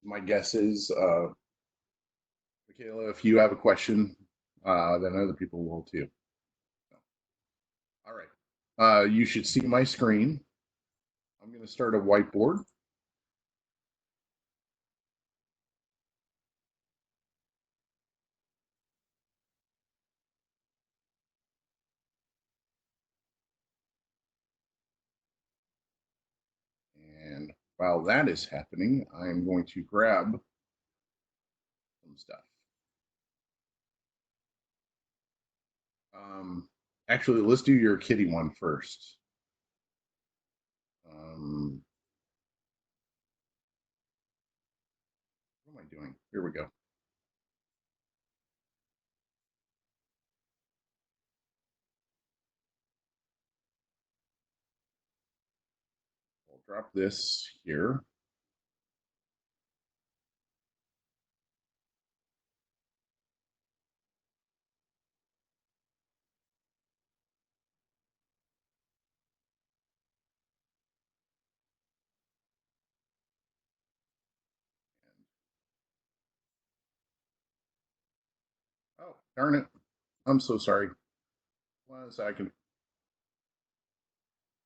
My guess is, Michaela, if you have a question, then other people will too. So, all right. You should see my screen. I'm going to start a whiteboard. And while that is happening, I'm going to grab some stuff. Um, Actually, let's do your kitty one first. What am I doing? Here we go. I'll drop this here. Oh, darn it. I'm so sorry. 1 second.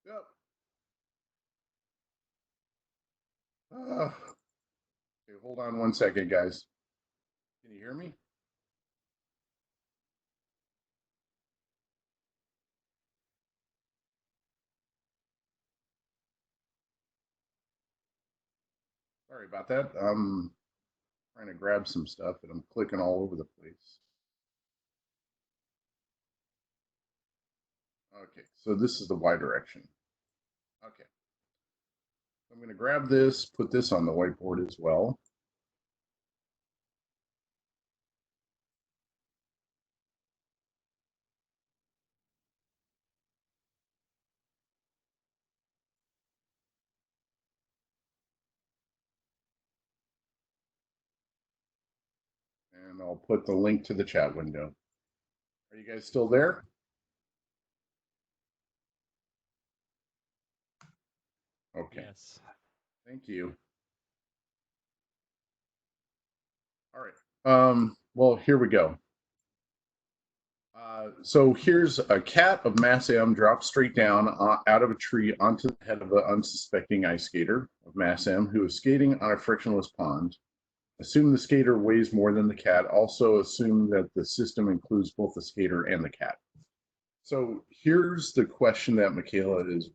Yep. Okay, hold on 1 second, guys. Can you hear me? Sorry about that. I'm trying to grab some stuff and I'm clicking all over the place. Okay, so this is the Y direction. Okay. I'm going to grab this, put this on the whiteboard as well. And I'll put the link to the chat window. Are you guys still there? Okay. Yes. Thank you. All right. Well, here we go. So here's a cat of mass M dropped straight down out of a tree onto the head of an unsuspecting ice skater of mass M who is skating on a frictionless pond. Assume the skater weighs more than the cat. Also assume that the system includes both the skater and the cat. So here's the question that Michaela is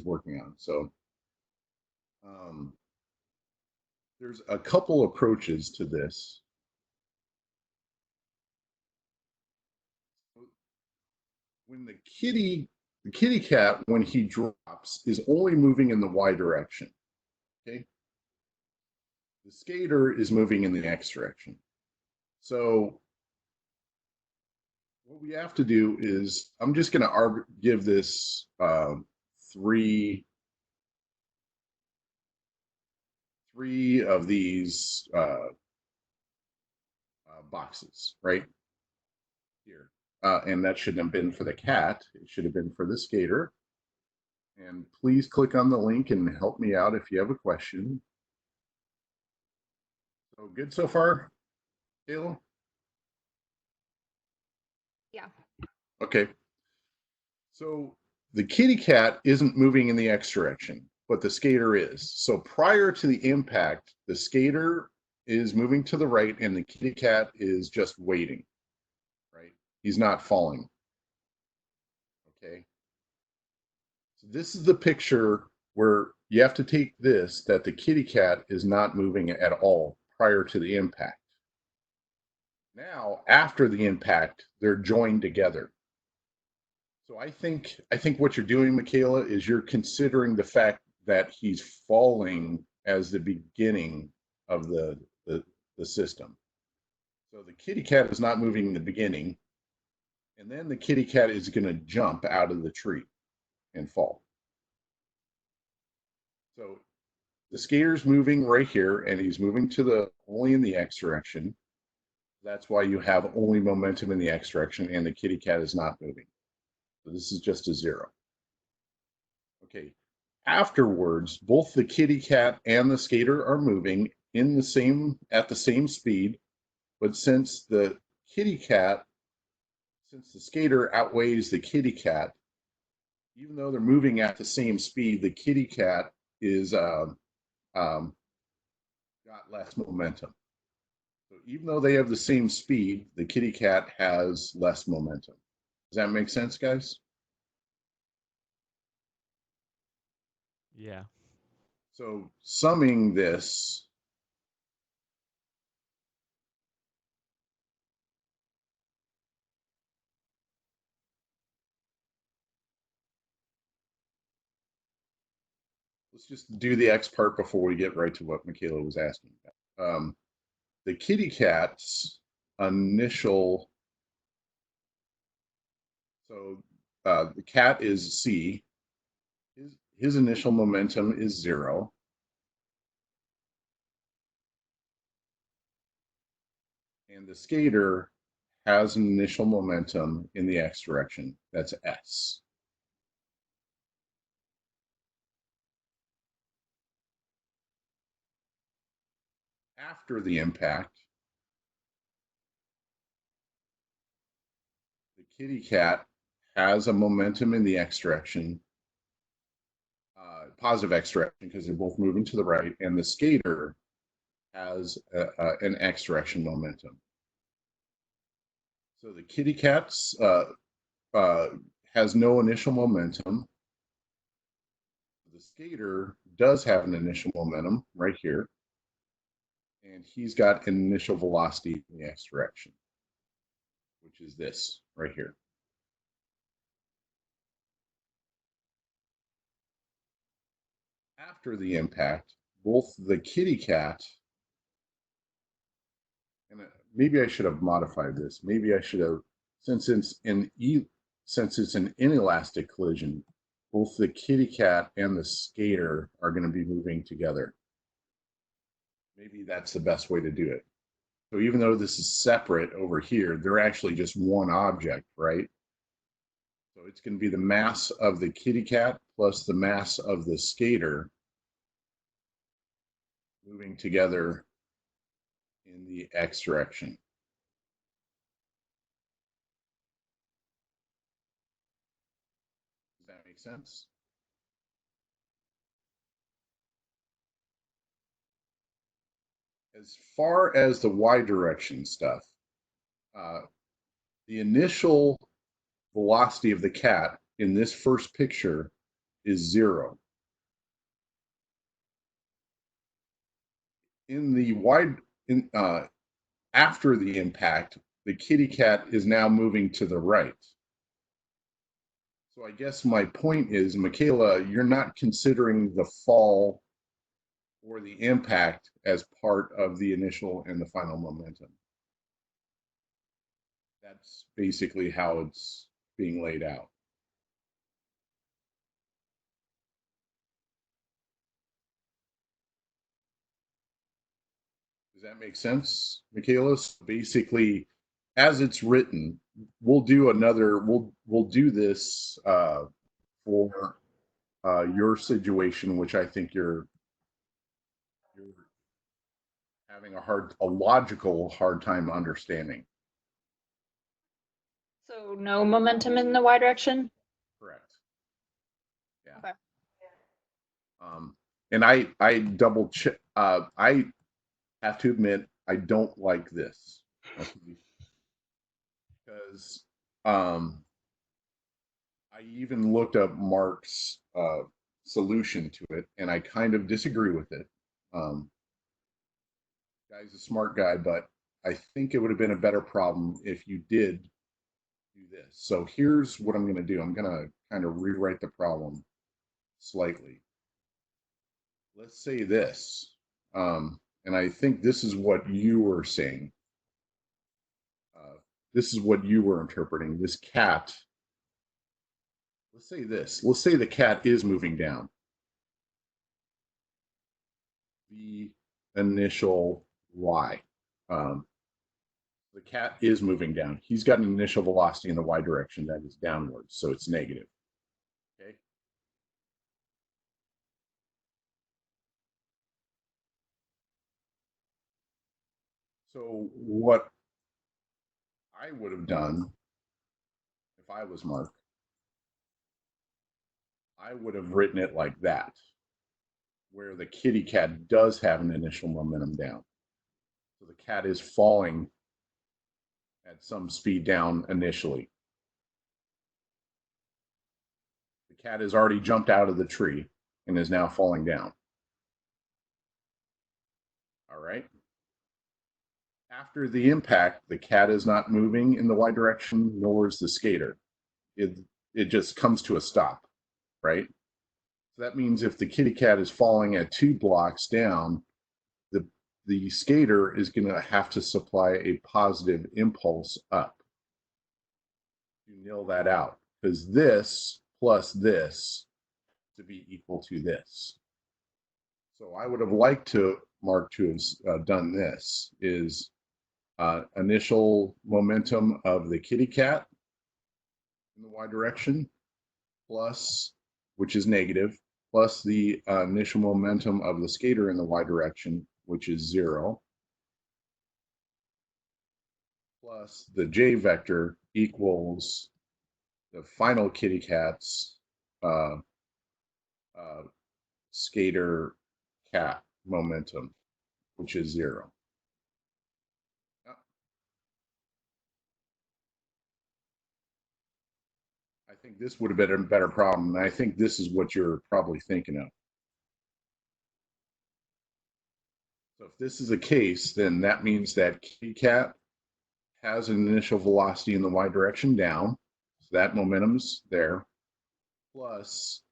working on. So um, there's a couple approaches to this. When the kitty cat, when he drops, is only moving in the Y direction. Okay. The skater is moving in the X direction. So what we have to do is, I'm just going to give this three of these boxes right here. And that shouldn't have been for the cat. It should have been for the skater. And please click on the link and help me out if you have a question. So good so far, Kayla? Yeah. Okay. So the kitty cat isn't moving in the X direction, but the skater is. So prior to the impact, the skater is moving to the right and the kitty cat is just waiting, right? He's not falling. Okay. So this is the picture where you have to take this, that the kitty cat is not moving at all prior to the impact. Now, after the impact, they're joined together. So I think what you're doing, Michaela, is you're considering the fact that he's falling as the beginning of the system. So the kitty cat is not moving in the beginning, and then the kitty cat is going to jump out of the tree and fall. So the skater's moving right here, and he's moving to the only in the X direction. That's why you have only momentum in the X direction, and the kitty cat is not moving. So this is just a 0. Okay. Afterwards, both the kitty cat and the skater are moving at the same speed, but since the skater outweighs the kitty cat, even though they're moving at the same speed, the kitty cat is got less momentum. So even though they have the same speed, the kitty cat has less momentum. Does that make sense, guys? Yeah. So summing this, let's just do the X part before we get right to what Michaela was asking about. The kitty cat's initial, so the cat is C. His initial momentum is 0. And the skater has an initial momentum in the X direction. That's S. After the impact, the kitty cat has a momentum in the X direction, positive X direction, because they're both moving to the right, and the skater has an X direction momentum. So the kitty cat's has no initial momentum. The skater does have an initial momentum right here, and he's got an initial velocity in the X direction, which is this right here. After the impact, both the kitty cat, and maybe I should have modified this. Maybe I should have, since it's an inelastic collision, both the kitty cat and the skater are going to be moving together. Maybe that's the best way to do it. So even though this is separate over here, they're actually just one object, right? So it's going to be the mass of the kitty cat plus the mass of the skater moving together in the X direction. Does that make sense? As far as the Y direction stuff, the initial velocity of the cat in this first picture is 0. In the after the impact, the kitty cat is now moving to the right. So I guess my point is, Michaela, you're not considering the fall or the impact as part of the initial and the final momentum. That's basically how it's being laid out. Does that make sense, Michaela? So basically, as it's written, we'll do this for your situation, which I think you're having a logical hard time understanding. So no momentum in the Y direction? Correct. Yeah. Okay. And I double check. I have to admit I don't like this because I even looked up Mark's solution to it, and I kind of disagree with it. Guy's a smart guy, but I think it would have been a better problem if you did do this. So here's what I'm going to do. I'm going to kind of rewrite the problem slightly. Let's say this, and I think this is what you were saying. This is what you were interpreting. This cat, let's say this. Let's say the cat is moving down. The initial Y. The cat is moving down. He's got an initial velocity in the Y direction that is downwards, so it's negative. Okay. So what I would have done if I was Mark, I would have written it like that, where the kitty cat does have an initial momentum down. So the cat is falling at some speed down initially. The cat has already jumped out of the tree and is now falling down. All right. After the impact, the cat is not moving in the y direction, nor is the skater. It just comes to a stop, right? So that means if the kitty cat is falling at 2 blocks down, the skater is going to have to supply a positive impulse up to nil that out, because this plus this to be equal to this. So I would have liked to Mark to have done this is initial momentum of the kitty cat in the y direction plus, which is negative, plus the initial momentum of the skater in the y direction, which is 0, plus the j vector equals the final kitty cat's uh, skater cat momentum, which is 0. I think this would have been a better problem, and I think this is what you're probably thinking of. So if this is the case, then that means that kitty cat has an initial velocity in the y direction down, so that momentum's there, plus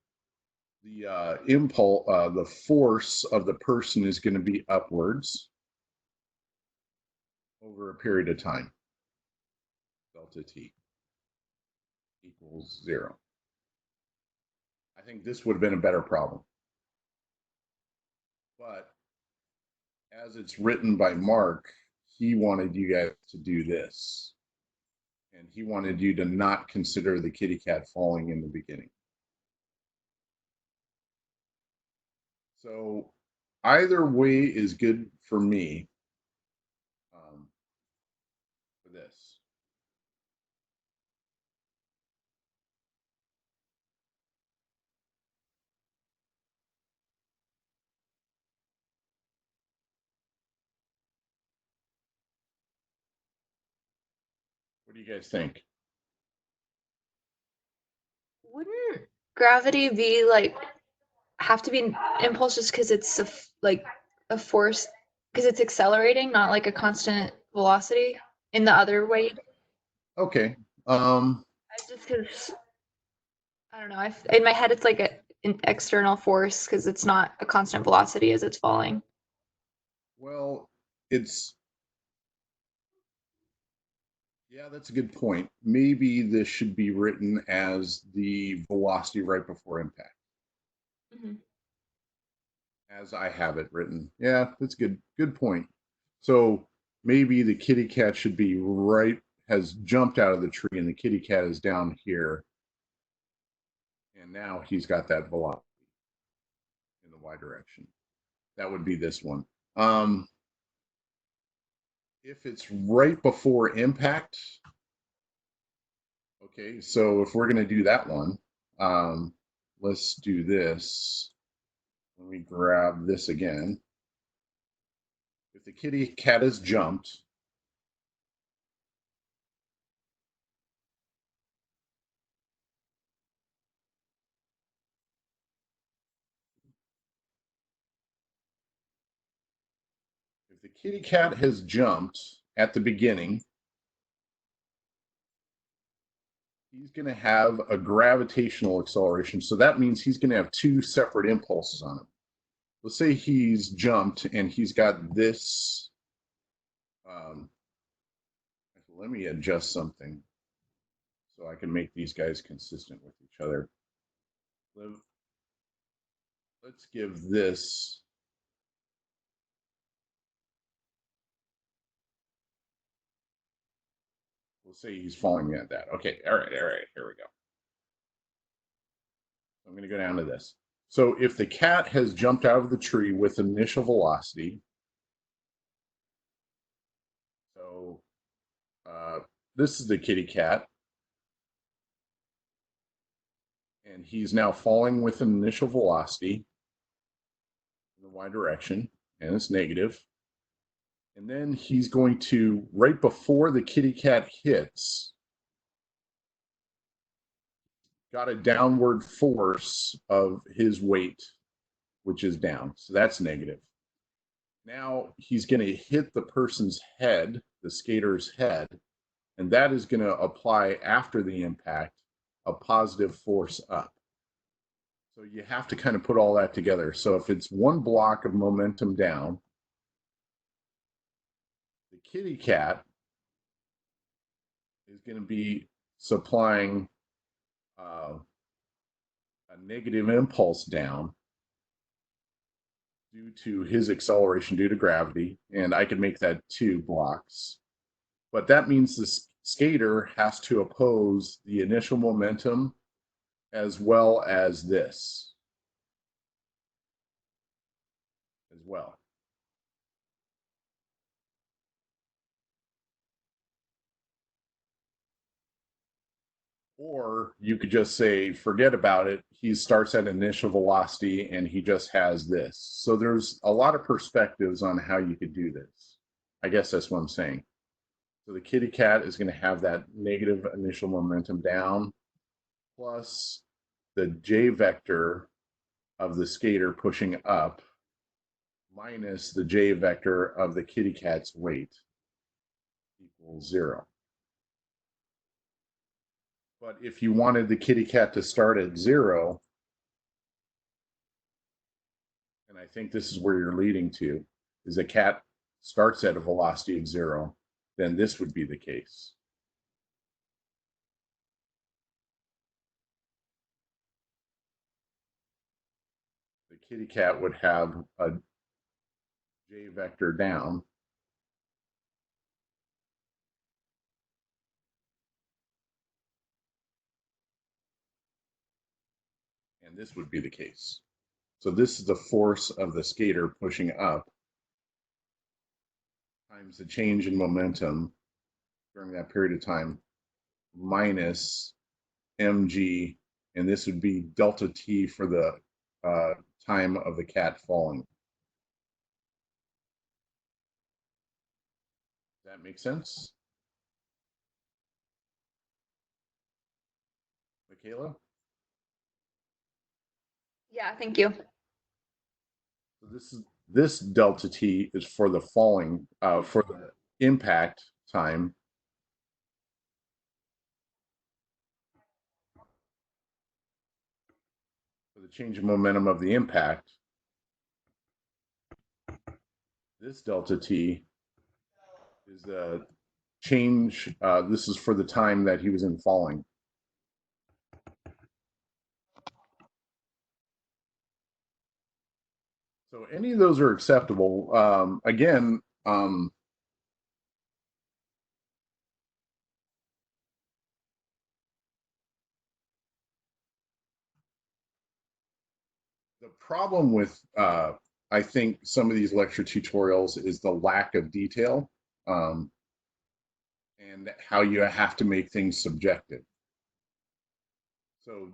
the impulse, the force of the person is going to be upwards over a period of time. Delta t equals 0. I think this would have been a better problem. But as it's written by Mark, he wanted you guys to do this. And he wanted you to not consider the kitty cat falling in the beginning. So either way is good for me for this. What do you guys think? Wouldn't gravity be like have to be an impulse just because it's like a force because it's accelerating, not like a constant velocity in the other way? Okay. Just because I don't know. In my head, it's like an external force because it's not a constant velocity as it's falling. Well, yeah, that's a good point. Maybe this should be written as the velocity right before impact, as I have it written. Yeah, that's good. Good point. So maybe the kitty cat should be has jumped out of the tree, and the kitty cat is down here, and now he's got that velocity in the y direction. That would be this one. If it's right before impact, okay, so if we're going to do that one, let's do this. Let me grab this again. If the kitty cat has jumped, if the kitty cat has jumped at the beginning, he's going to have a gravitational acceleration. So that means he's going to have 2 separate impulses on him. Let's say he's jumped and he's got this. Let me adjust something so I can make these guys consistent with each other. Let's give this. We'll say he's falling at that. Okay, all right, here we go. I'm going to go down to this. So if the cat has jumped out of the tree with initial velocity, this is the kitty cat, and he's now falling with an initial velocity in the y direction, and it's negative. And then he's going to, right before the kitty cat hits, got a downward force of his weight, which is down. So that's negative. Now he's going to hit the person's head, the skater's head, and that is going to apply after the impact a positive force up. So you have to kind of put all that together. So if it's one block of momentum down, the kitty cat is going to be supplying a negative impulse down due to his acceleration due to gravity, and I could make that 2 blocks. But that means the skater has to oppose the initial momentum as well as this as well. Or you could just say, forget about it. He starts at initial velocity and he just has this. So there's a lot of perspectives on how you could do this. I guess that's what I'm saying. So the kitty cat is going to have that negative initial momentum down, plus the J vector of the skater pushing up, minus the J vector of the kitty cat's weight equals 0. But if you wanted the kitty cat to start at 0, and I think this is where you're leading to, is the cat starts at a velocity of 0, then this would be the case. The kitty cat would have a J vector down, and this would be the case. So this is the force of the skater pushing up times the change in momentum during that period of time minus mg, and this would be delta t for the time of the cat falling. Does that make sense? Michaela? Yeah, thank you. So this delta t is for the falling, for the impact time. For the change of momentum of the impact. This delta t is the change, this is for the time that he was in falling. So any of those are acceptable. Again, the problem with, I think, some of these lecture tutorials is the lack of detail and how you have to make things subjective. So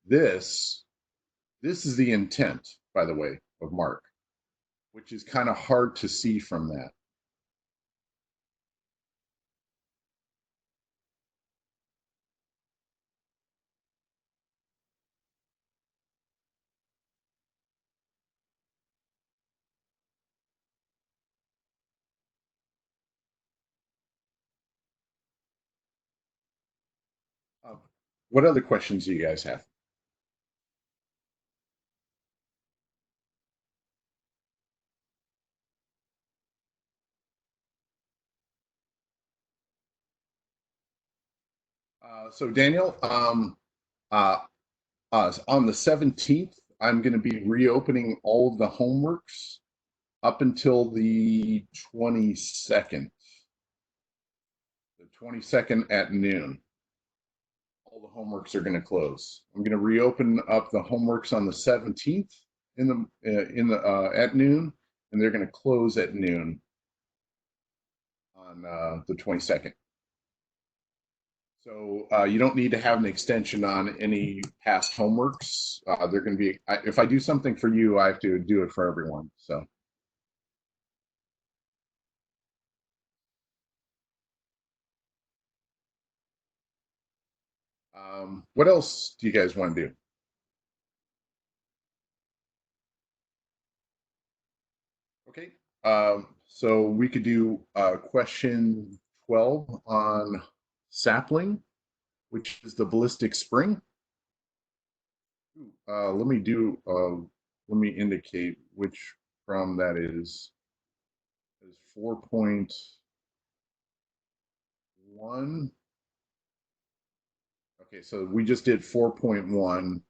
this is the intent, by the way, of Mark, which is kind of hard to see from that. What other questions do you guys have? So Daniel, on the 17th, I'm going to be reopening all of the homeworks up until the 22nd. The 22nd at noon. All the homeworks are going to close. I'm going to reopen up the homeworks on the 17th at noon, and they're going to close at noon on the 22nd. So you don't need to have an extension on any past homeworks. They're going to be, if I do something for you, I have to do it for everyone. So what else do you guys want to do? Okay. So we could do question 12 on sapling, which is the ballistic spring. Let me do, let me indicate which from that is 4.1. Okay, so we just did 4.1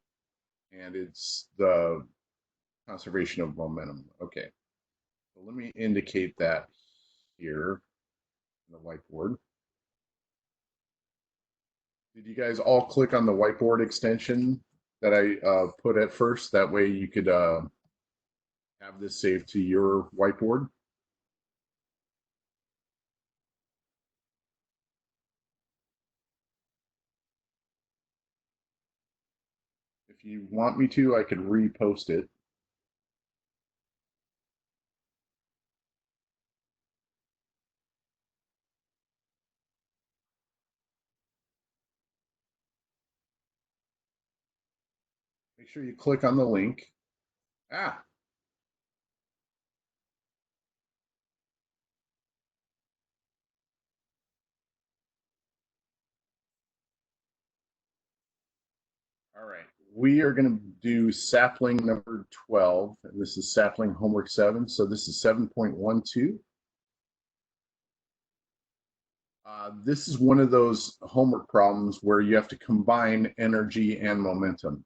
and it's the conservation of momentum. Okay, so let me indicate that here in the whiteboard. Did you guys all click on the whiteboard extension that I put at first? That way you could have this saved to your whiteboard. If you want me to, I could repost it. Make sure you click on the link. Ah, all right. We are going to do sapling number 12, and this is sapling homework 7. So this is 7.12. This is one of those homework problems where you have to combine energy and momentum.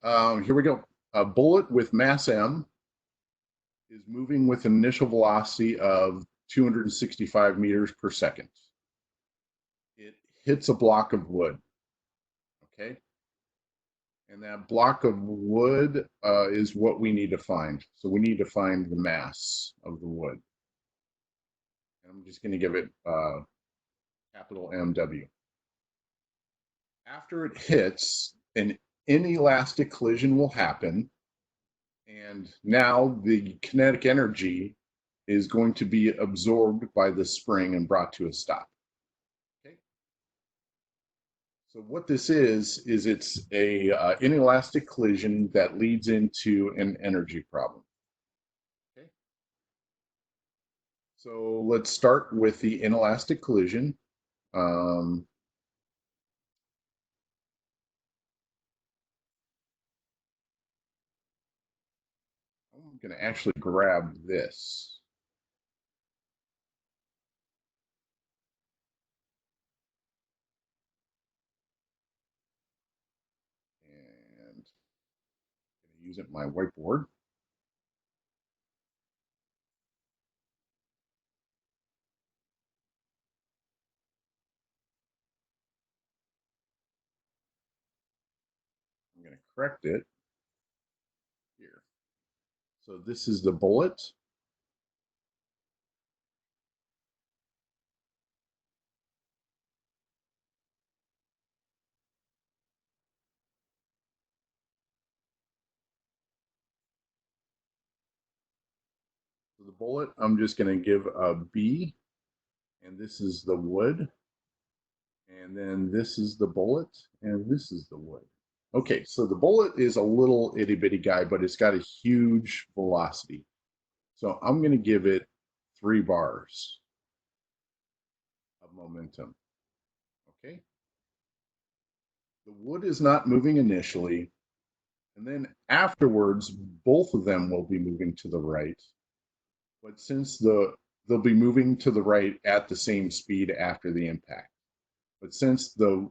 All right, here we go. A bullet with mass m is moving with an initial velocity of 265 meters per second. It hits a block of wood, okay? And that block of wood is what we need to find. So we need to find the mass of the wood. And I'm just going to give it capital MW. After it hits, an inelastic collision will happen. And now the kinetic energy is going to be absorbed by the spring and brought to a stop. Okay. So what this is it's a inelastic collision that leads into an energy problem. Okay. So let's start with the inelastic collision. I'm going to actually grab this. And I'm going to use it in my whiteboard. I'm going to correct it here. So this is the bullet. So the bullet, I'm just going to give a B, and this is the wood. And then this is the bullet, and this is the wood. Okay, so the bullet is a little itty bitty guy, but it's got a huge velocity. So I'm going to give it 3 bars of momentum. Okay. The wood is not moving initially, and then afterwards, both of them will be moving to the right. But since they'll be moving to the right at the same speed after the impact. But since the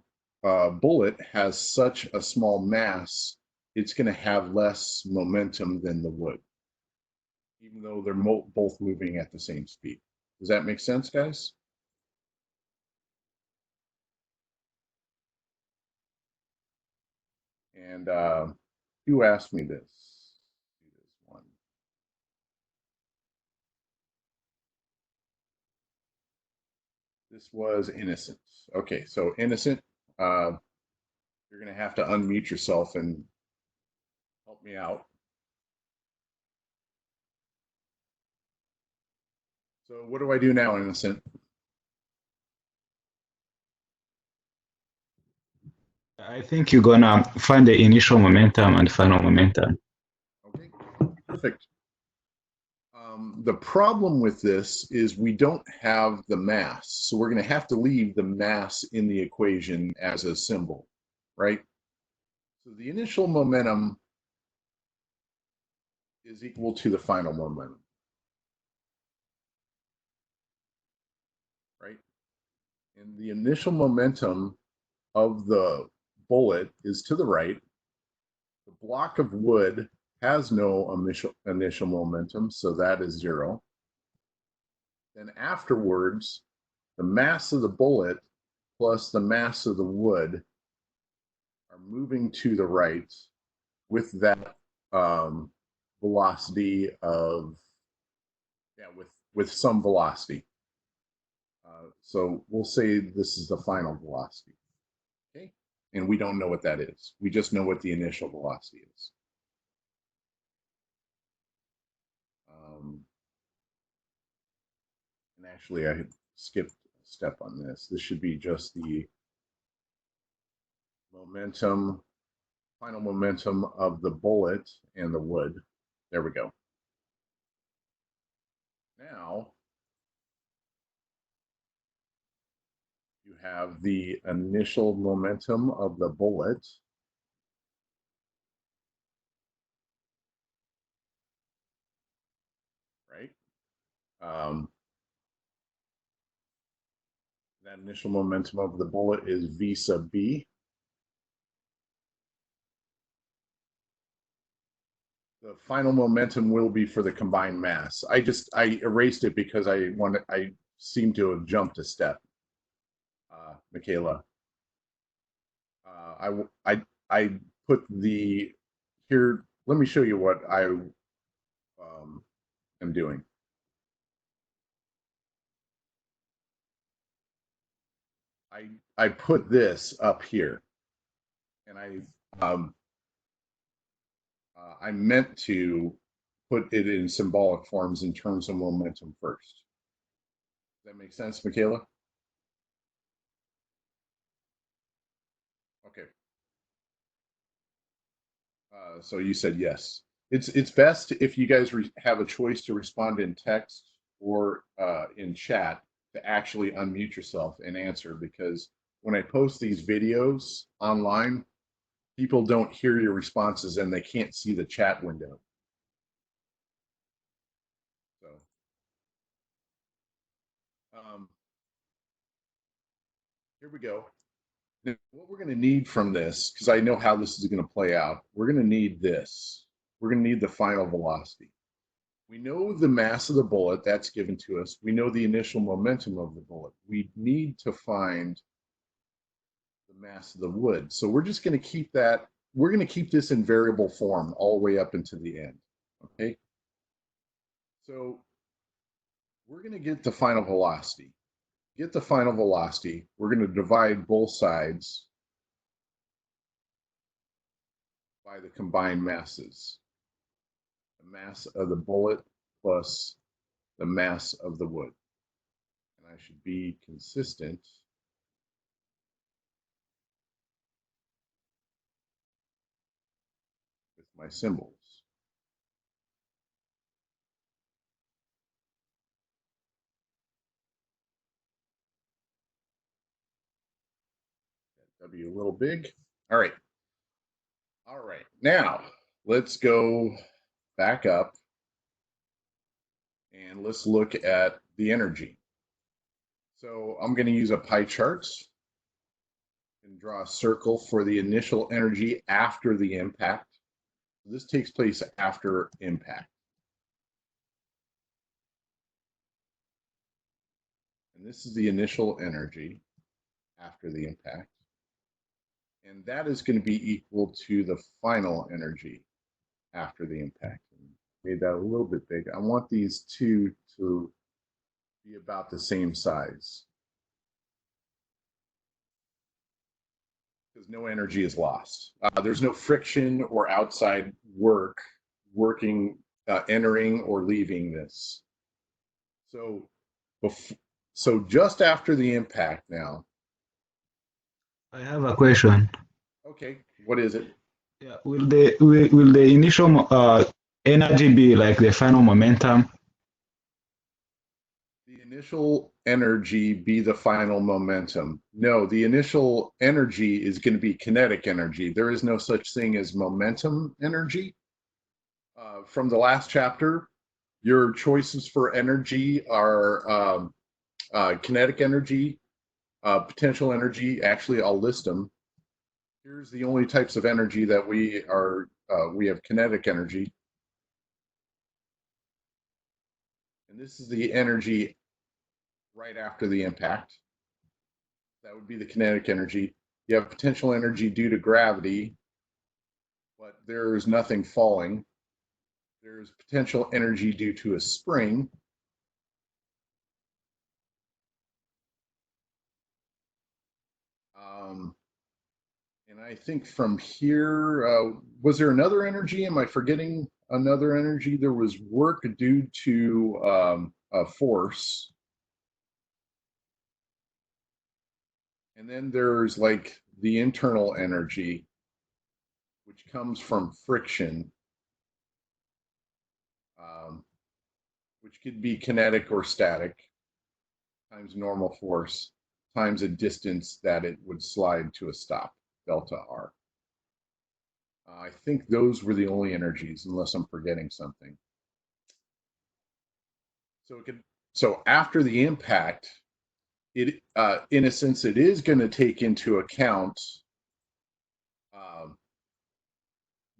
bullet has such a small mass, it's going to have less momentum than the wood, even though they're both moving at the same speed. Does that make sense, guys? And who asked me this? This was Innocent. Okay, so Innocent, you're going to have to unmute yourself and help me out. So what do I do now, Innocent? I think you're gonna find the initial momentum and final momentum. Okay, perfect. The problem with this is we don't have the mass, so we're going to have to leave the mass in the equation as a symbol, right? So the initial momentum is equal to the final momentum, right? And the initial momentum of the bullet is to the right. The block of wood has no initial momentum, so that is 0. Then afterwards, the mass of the bullet plus the mass of the wood are moving to the right with that velocity of, yeah, with some velocity. So we'll say this is the final velocity. Okay, and we don't know what that is. We just know what the initial velocity is. And actually, I had skipped a step on this. This should be just the momentum, final momentum of the bullet and the wood. There we go. Now, you have the initial momentum of the bullet. Right? That initial momentum of the bullet is V sub B. The final momentum will be for the combined mass. I erased it because I seem to have jumped a step. Michaela. I put the here. Let me show you what I am doing. I put this up here, and I meant to put it in symbolic forms in terms of momentum first. Does that make sense, Michaela? Okay. So you said yes. It's best if you guys have a choice to respond in text or in chat to actually unmute yourself and answer, because when I post these videos online, people don't hear your responses and they can't see the chat window. So, here we go. Now, what we're going to need from this, because I know how this is going to play out, we're going to need this. We're going to need the final velocity. We know the mass of the bullet, that's given to us. We know the initial momentum of the bullet. We need to find the mass of the wood. So we're just going to keep that, we're going to keep this in variable form all the way up into the end, okay? So we're going to get the final velocity. Get the final velocity, we're going to divide both sides by the combined masses. The mass of the bullet plus the mass of the wood. And I should be consistent with my symbols. W a little big. All right. All right. Now let's go back up and let's look at the energy. So I'm going to use a pie chart. And draw a circle for the initial energy after the impact. This takes place after impact. And this is the initial energy after the impact. And that is going to be equal to the final energy after the impact. Made that a little bit big. I want these two to be about the same size, because no energy is lost. There's no friction or outside working, entering or leaving this. So just after the impact now. I have a question. Okay, what is it? Yeah, will the initial energy be like the final momentum? The initial energy be the final momentum? No, the initial energy is going to be kinetic energy. There is no such thing as momentum energy. From the last chapter, your choices for energy are kinetic energy, potential energy. Actually, I'll list them. Here's the only types of energy that we have kinetic energy. And this is the energy right after the impact. That would be the kinetic energy. You have potential energy due to gravity, but there's nothing falling. There's potential energy due to a spring. And I think from here, was there another energy? Am I forgetting another energy? There was work due to a force. And then there's like the internal energy, which comes from friction, which could be kinetic or static, times normal force, times a distance that it would slide to a stop, delta R. I think those were the only energies, unless I'm forgetting something. So after the impact, it in a sense, it is going to take into account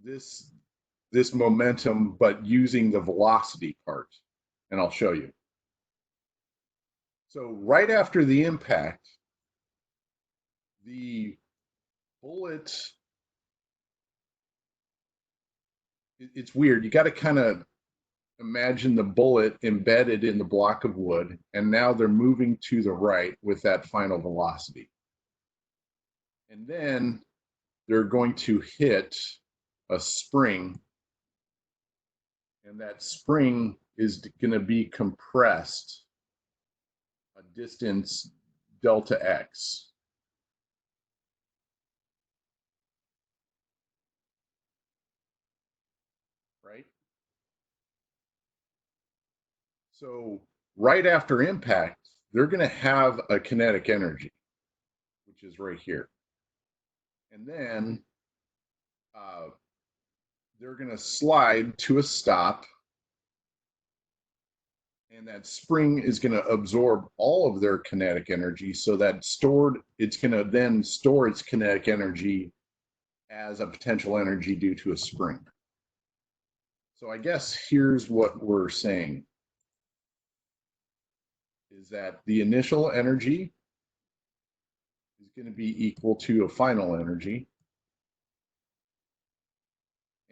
this momentum, but using the velocity part, and I'll show you. So right after the impact, the bullet, it's weird. You got to kind of imagine the bullet embedded in the block of wood, and now they're moving to the right with that final velocity. And then they're going to hit a spring, and that spring is going to be compressed a distance delta x. Right? So right after impact, they're going to have a kinetic energy, which is right here. And then they're going to slide to a stop, and that spring is going to absorb all of their kinetic energy, so that it's going to then store its kinetic energy as a potential energy due to a spring. So I guess here's what we're saying, is that the initial energy is going to be equal to a final energy,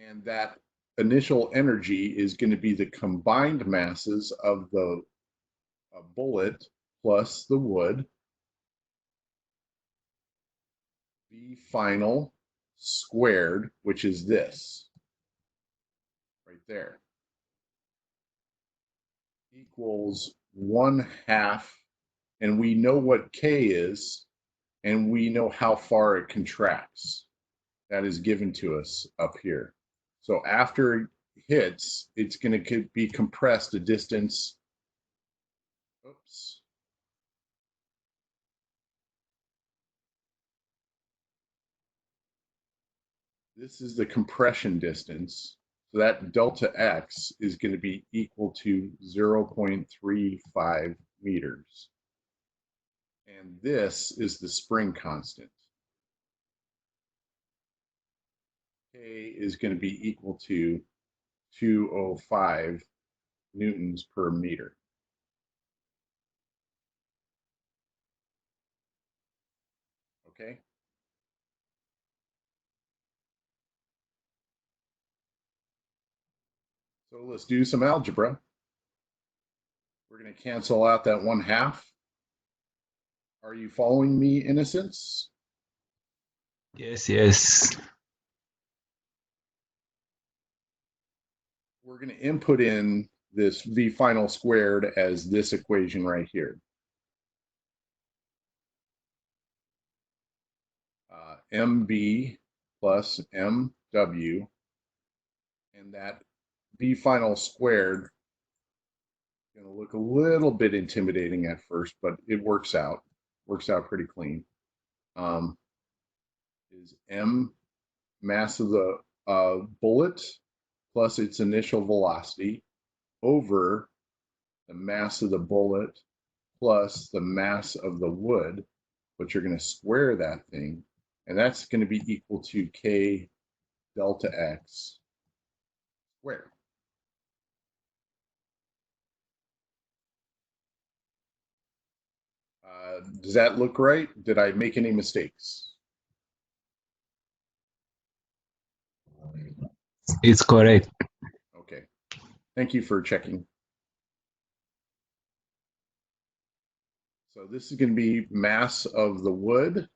and that initial energy is going to be the combined masses of the bullet plus the wood, the final squared, which is this right there, equals 1/2, and we know what K is, and we know how far it contracts. That is given to us up here. So after it hits, it's going to be compressed a distance. Oops. This is the compression distance. So that delta x is going to be equal to 0.35 meters. And this is the spring constant. K is going to be equal to 205 newtons per meter. Okay. So let's do some algebra. We're going to cancel out that 1/2. Are you following me, innocents? Yes, yes. We're going to input in this v final squared as this equation right here. MB plus MW, and that v final squared is going to look a little bit intimidating at first, but it works out pretty clean. Is M mass of the bullet plus its initial velocity over the mass of the bullet plus the mass of the wood, but you're going to square that thing, and that's going to be equal to K delta X squared. Does that look right? Did I make any mistakes? It's correct. Okay. Thank you for checking. So this is going to be mass of the wood.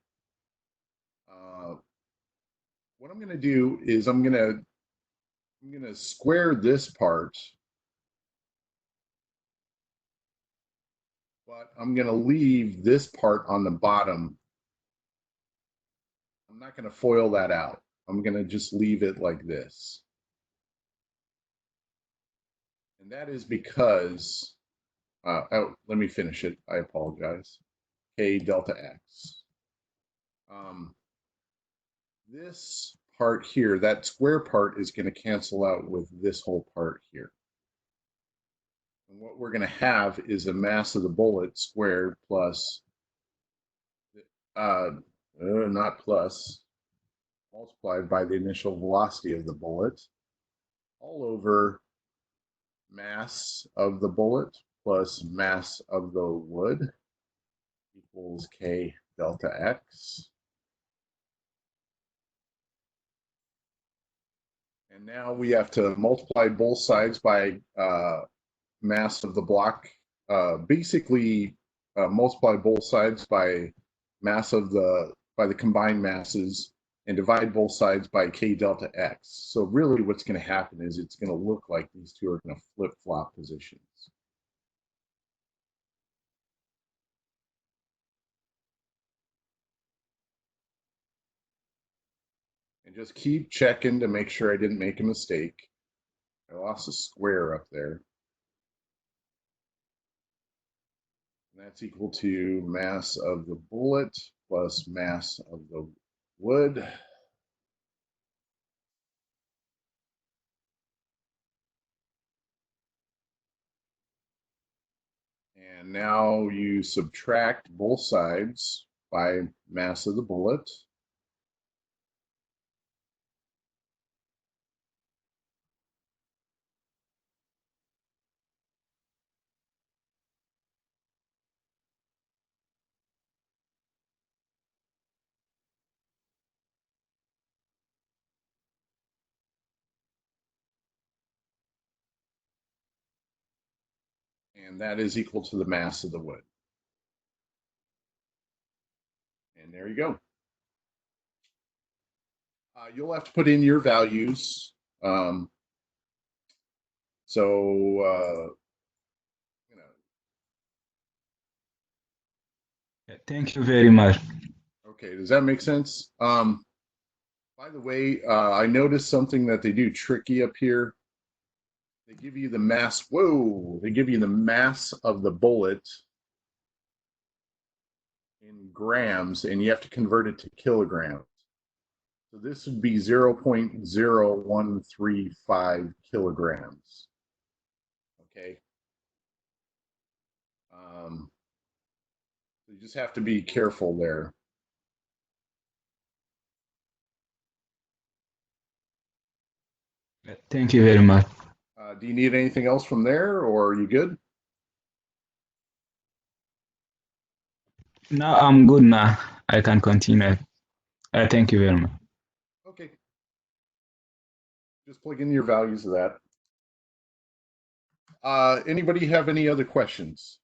What I'm going to do is I'm going to square this part, but I'm going to leave this part on the bottom. I'm not going to FOIL that out. I'm going to just leave it like this. And that is because, let me finish it. I apologize. K delta X. This part here, that square part is going to cancel out with this whole part here. And what we're going to have is the mass of the bullet squared plus, not plus, multiplied by the initial velocity of the bullet, all over mass of the bullet plus mass of the wood equals K delta X. And now we have to multiply both sides by mass of the block. Basically, multiply both sides by mass of by the combined masses and divide both sides by K delta X. So really what's going to happen is it's going to look like these two are going to flip-flop positions. And just keep checking to make sure I didn't make a mistake. I lost a square up there. And that's equal to mass of the bullet plus mass of the wood. And now you subtract both sides by mass of the bullet. And that is equal to the mass of the wood. And there you go. You'll have to put in your values. Thank you very much. Okay, does that make sense? By the way, I noticed something that they do tricky up here. They give you the mass, they give you the mass of the bullet in grams, and you have to convert it to kilograms. So this would be 0.0135 kilograms. Okay. You just have to be careful there. Thank you very much. Do you need anything else from there, or are you good? Now I'm good now. I can continue. Thank you very much. Okay. Just plug in your values of that. Anybody have any other questions?